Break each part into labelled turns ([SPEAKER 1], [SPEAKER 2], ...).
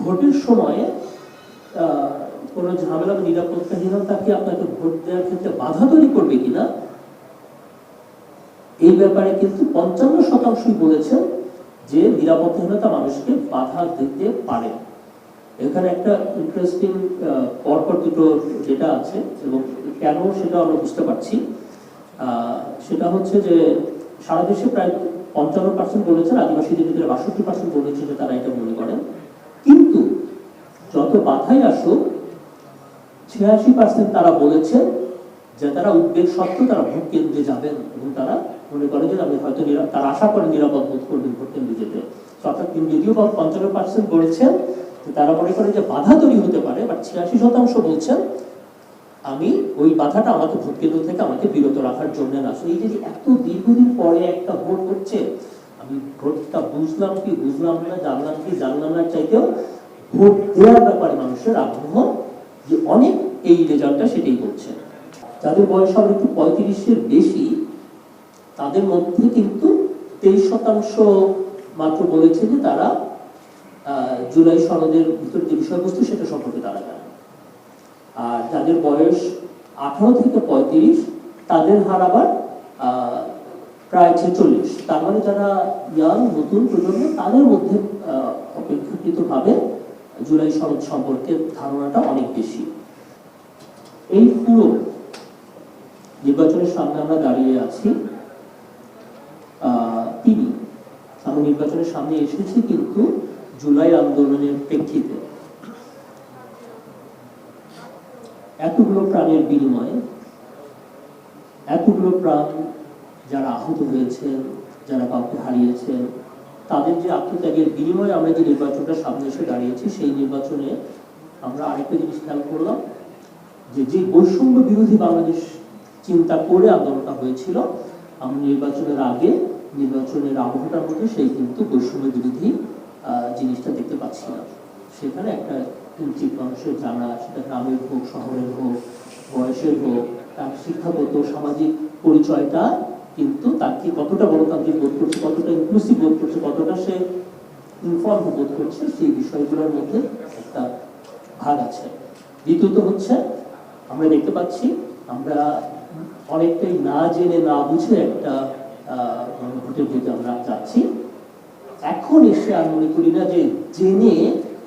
[SPEAKER 1] ভোটের সময়ে কোনো ঝামেলা বা নিরাপত্তাহীনতা কি আপনাকে ভোট দেওয়ার ক্ষেত্রে বাধা তৈরি করবে কিনা, এই ব্যাপারে কিন্তু 55% বলেছেন যে নিরাপত্তাহীনতা মানুষকে বাধা দিতে পারে। এখানে একটা ইন্টারেস্টিং পরপর দুটো যেটা আছে এবং কেন সেটা আমরা বুঝতে পারছি। সেটা হচ্ছে যে সারা দেশে প্রায় 55% বলেছেন, আদিবাসীদের ভিতরে 62% বলেছে যে তারা এটা মনে করেন। কিন্তু যত বাধাই আসুক 86% তারা বলেছেন যে তারা উদ্বেগ সত্ত্বেও তারা ভোট কেন্দ্রে যাবেন এবং তারা মনে করে যে আমি হয়তো তারা আশা করে নিরাপদ বোধ করবেন ভোট কেন্দ্রে যেতে। অর্থাৎ যদিও 55% বলেছেন তারা মনে করে যে বাধা তৈরি হতে পারে, বাট 86% বলছেন আমি ওই বাধাটা আমাকে ভোট কেন্দ্র থেকে আমাকে বিরত রাখার জন্য না। এই যে এত দীর্ঘদিন পরে একটা ভোট হচ্ছে, আমি ভোটটা বুঝলাম কি বুঝলাম না, জানলাম কি জানলাম না চাইতেও ভোট দেওয়ার ব্যাপারে মানুষের আগ্রহ যে অনেক, এই রেজাল্টটা সেটাই বলছে। যাদের বয়স আবার একটু 35-এর বেশি তাদের মধ্যে কিন্তু 23% মাত্র বলেছে যে তারা জুলাই সনদের ভিতর যে বিষয়বস্তু সেটা সম্পর্কে তারা জানে। আর যাদের বয়স 18 থেকে 35 তাদের হার আবার প্রায় 46। তার মানে যারা ইয়াং নতুন প্রজন্ম তাদের মধ্যে অপেক্ষাকৃতভাবে জুলাই সনদ সম্পর্কে ধারণাটা অনেক বেশি। এই পুরো নির্বাচনের সামনে আমরা দাঁড়িয়ে আছি, তিনি আমরা নির্বাচনের সামনে এসেছি কিন্তু জুলাই আন্দোলনের প্রেক্ষিতে। এতগুলো প্রাণের বিনিময়ে, এতগুলো প্রাণ যারা আহত হয়েছেন, যারা কাউকে হারিয়েছেন, তাদের যে আত্মত্যাগের বিনিময়ে আমরা যে নির্বাচনটা সামনে এসে দাঁড়িয়েছি, সেই নির্বাচনে আমরা আরেকটা জিনিস খেয়াল করলাম যে বৈষম্য বিরোধী বাংলাদেশ চিন্তা করে আন্দোলনটা হয়েছিল, আমরা নির্বাচনের আগে নির্বাচনের আবহাওয়াটার মধ্যে সেই কিন্তু বৈষম্য বিরোধী জিনিসটা দেখতে পাচ্ছি না। সেখানে একটা কিঞ্চিত মানুষের জানা, সেটা গ্রামের হোক, শহরের হোক, বয়সের হোক, তার শিক্ষাগত সামাজিক পরিচয়টা কিন্তু তাকে কতটা গণতান্ত্রিক বোধ করছে, কতটা ইনক্লুসিভ বোধ করছে, কতটা সে ইনফর্ম বোধ করছে, সেই বিষয়গুলোর মধ্যে একটা ভাগ আছে। দ্বিতীয়ত হচ্ছে আমরা দেখতে পাচ্ছি আমরা অনেকটাই না জেনে না বুঝে একটা ভোটের দিকে আমরা যাচ্ছি। এখন এসে আর মনে করি না যে জেনে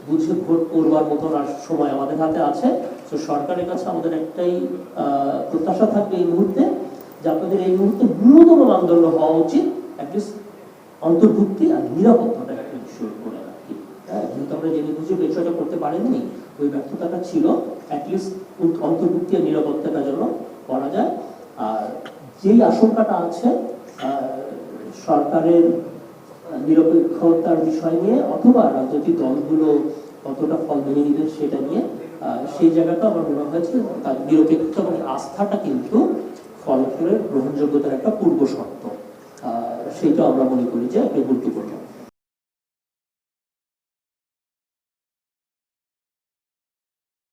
[SPEAKER 1] বুঝে ভোট করবার মতন আর সময় আমাদের হাতে আছে। তো সরকারের কাছে আমাদের একটাই প্রত্যাশা থাকবে এই মুহূর্তে যে আপনাদের এই মুহূর্তে ন্যূনতম মানদণ্ড হওয়া উচিত অ্যাটলিস্ট অন্তর্ভুক্তি আর নিরাপত্তাটা একটা বিষয় করে আর কি। যেহেতু আমরা জেনে বুঝে বিষয়টা করতে পারেননি, ওই ব্যর্থতাটা ছিল, অ্যাটলিস্ট অন্তর্ভুক্তি আর নিরাপত্তাটা যেন করা যায়। আর যেই আশঙ্কাটা আছে সরকারের নিরপেক্ষতার বিষয় নিয়ে অথবা রাজনৈতিক দলগুলো কতটা ফল মেনে নেবেন সেটা নিয়ে, সেই জায়গাটা আমার মনে হয়েছে তার নিরপেক্ষতা এবং আস্থাটা কিন্তু ফলাফলের গ্রহণযোগ্যতার একটা পূর্ব শর্ত। সেটা আমরা মনে করি যে গুরুত্বপূর্ণ।